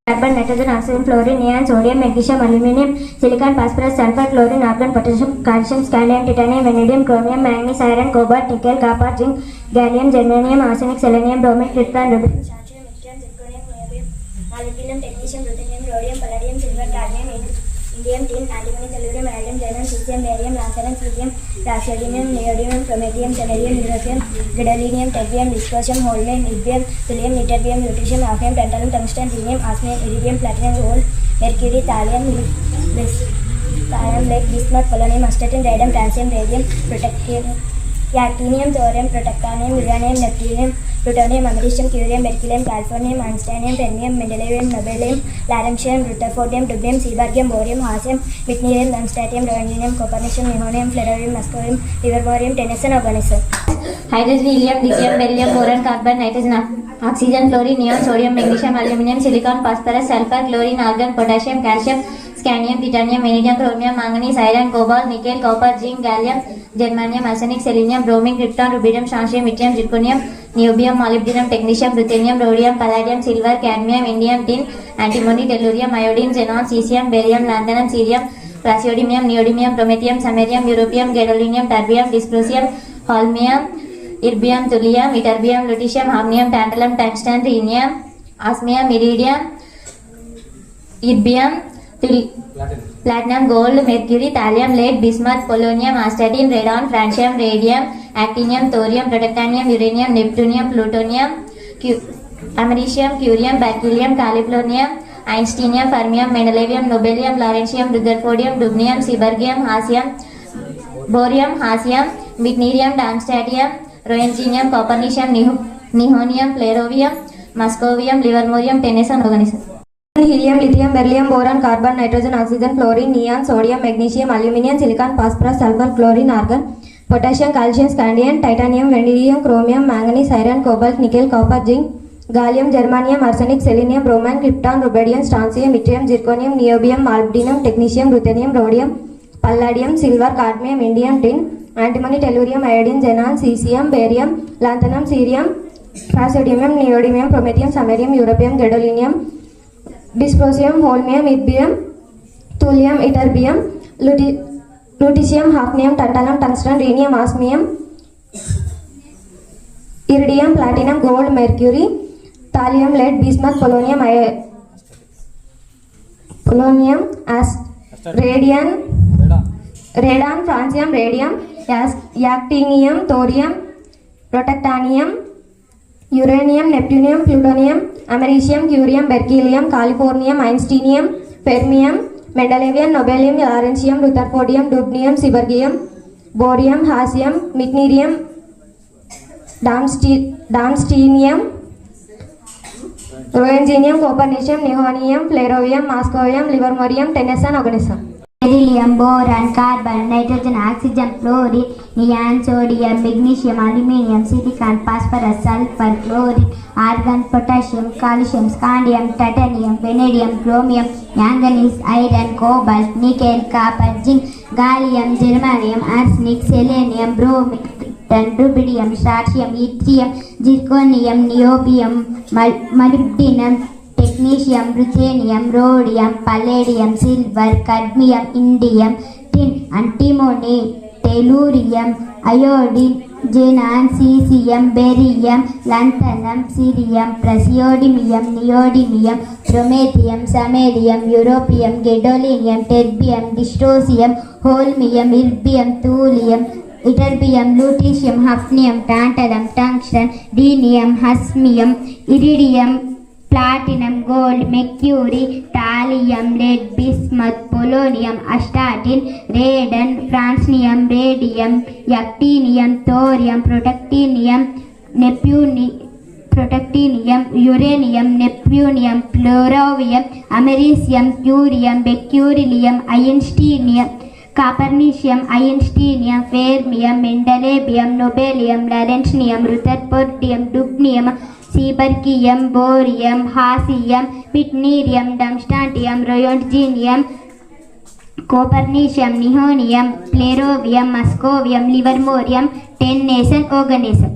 carbon, nitrogen, oxygen, fluorine, neon, sodium, magnesium, aluminum, silicon, phosphorus, sulfur, chlorine, argon, potassium, calcium, scandium, titanium, vanadium, chromium, manganese, iron, cobalt, nickel, copper, zinc, gallium, germanium, arsenic, selenium, bromine, krypton, rubidium, strontium, yttrium, zirconium, niobium, molybdenum, technetium, ruthenium, rhodium, palladium, silver, cadmium, indium, tin, antimony, tellurium, iodine, xenon, cesium, barium, lanthanum, cerium, praseodymium, neodymium, promethium, vanadium, europium, gadolinium, terbium, dysprosium, holmium, yttrium, thulium, ytterbium, lutetium, hafnium, tantalum, tungsten, rhenium, osmium, iridium, platinum, gold, mercury, thallium, lead, bismuth, polonium, astatine, radium, francium, radium, actinium, thorium, protactinium, uranium, neptunium, plutonium, americium, curium, berkelium, californium, einsteinium, fermium, mendelevium, nobelium, lawrencium, rutherfordium, dubium, seaborgium, borium, hassium, witnerium, lungstatium, rhodium, copernicium, nihonium, flerovium, muscovum, livermorium, tennessine, organism. Hydrogen, helium, lithium, beryllium, boron, carbon, nitrogen, oxygen, fluorine, neon, sodium, magnesium, aluminum, silicon, phosphorus, sulfur, chlorine, argon, potassium, calcium, scandium, titanium, vanadium, chromium, manganese, iron, cobalt, nickel, copper, zinc, gallium, germanium, arsenic, selenium, bromine, krypton, rubidium, strontium, yttrium, zirconium, niobium, molybdenum, technetium, ruthenium, rhodium, palladium, silver, cadmium, indium, tin, antimony, tellurium, iodine, xenon, cesium, barium, lanthanum, cerium, praseodymium, neodymium, promethium, samarium, europium, gadolinium, terbium, dysprosium, holmium, yttrium, thulium, ytterbium, lutetium, hafnium, tantalum, tungsten, rhenium, osmium, iridium, yttrium, platinum, gold, mercury, thallium, lead, bismuth, polonium, astatine, radon, francium, radium, actinium, thorium, protactinium, uranium, neptunium, plutonium, americium, curium, berkelium, californium, einsteinium, fermium, mendelevium, nobelium, lawrencium, rutherfordium, dubnium, seaborgium, borium, hassium, witnerium, darmstadtium, roentgenium, copernicium, nihonium, flerovium, muscovium, livermorium, tennessine, organism. Helium, lithium, beryllium, boron, carbon, nitrogen, oxygen, fluorine, neon, sodium, magnesium, aluminum, silicon, phosphorus, sulfur, chlorine, argon, potassium, calcium, scandium, titanium, vanadium, chromium, manganese, iron, cobalt, nickel, copper, zinc, gallium, germanium, arsenic, selenium, bromine, krypton, rubidium, strontium, yttrium, zirconium, niobium, molybdenum, technetium, ruthenium, rhodium, palladium, silver, cadmium, indium, tin, antimony, tellurium, iodine, xenon, cesium, barium, lanthanum, cerium, praseodymium, neodymium, promethium, samarium, europium, gadolinium, dysprosium, holmium, yttrium, thulium, ytterbium, lutetium, hafnium, tantalum, tungsten, rhenium, osmium, iridium, platinum, gold, mercury, thallium, lead, bismuth, polonium, radon, francium, radium, actinium, thorium, protactinium, uranium, neptunium, plutonium, americium, curium, berkelium, californium, einsteinium, fermium, mendelevium, nobelium, lawrencium, rutherfordium, dubnium, seaborgium, borium, hassium, witnerium, darmstadtium, roentgenium, copernicium, nihonium, flerovium, muscovium, livermorium, tennessine, organism. Beryllium, boron, carbon, nitrogen, oxygen, fluorine, neon, sodium, magnesium, aluminum, silicon, phosphorus, sulfur, chlorine, argon, potassium, calcium, scandium, titanium, vanadium, chromium, manganese, iron, cobalt, nickel, copper, zinc, gallium, germanium, arsenic, selenium, bromine, rubidium, strontium, yttrium, zirconium, niobium, molybdenum, technetium, ruthenium, rhodium, palladium, silver, cadmium, indium, tin, antimony, tellurium, iodine, xenon, cesium, barium, lanthanum, cerium, praseodymium, neodymium, promethium, samarium, europium, gadolinium, terbium, dysprosium, holmium, yttrium, thulium, ytterbium, lutetium, hafnium, tantalum, tungsten, rhenium, osmium, iridium, platinum, gold, mercury, thallium, lead, bismuth, polonium, astatine, radon, francium, radium, actinium, thorium, protactinium, uranium, neptunium, flerovium, americium, curium, berkelium, einsteinium, copernicium, einsteinium, fermium, mendelevium, nobelium, lawrencium, rutherfordium, dubnium, seaborgium, borium, hassium, witnerium, darmstadtium, roentgenium, copernicium, nihonium, flerovium, muscovium, livermorium, tennessine, organism.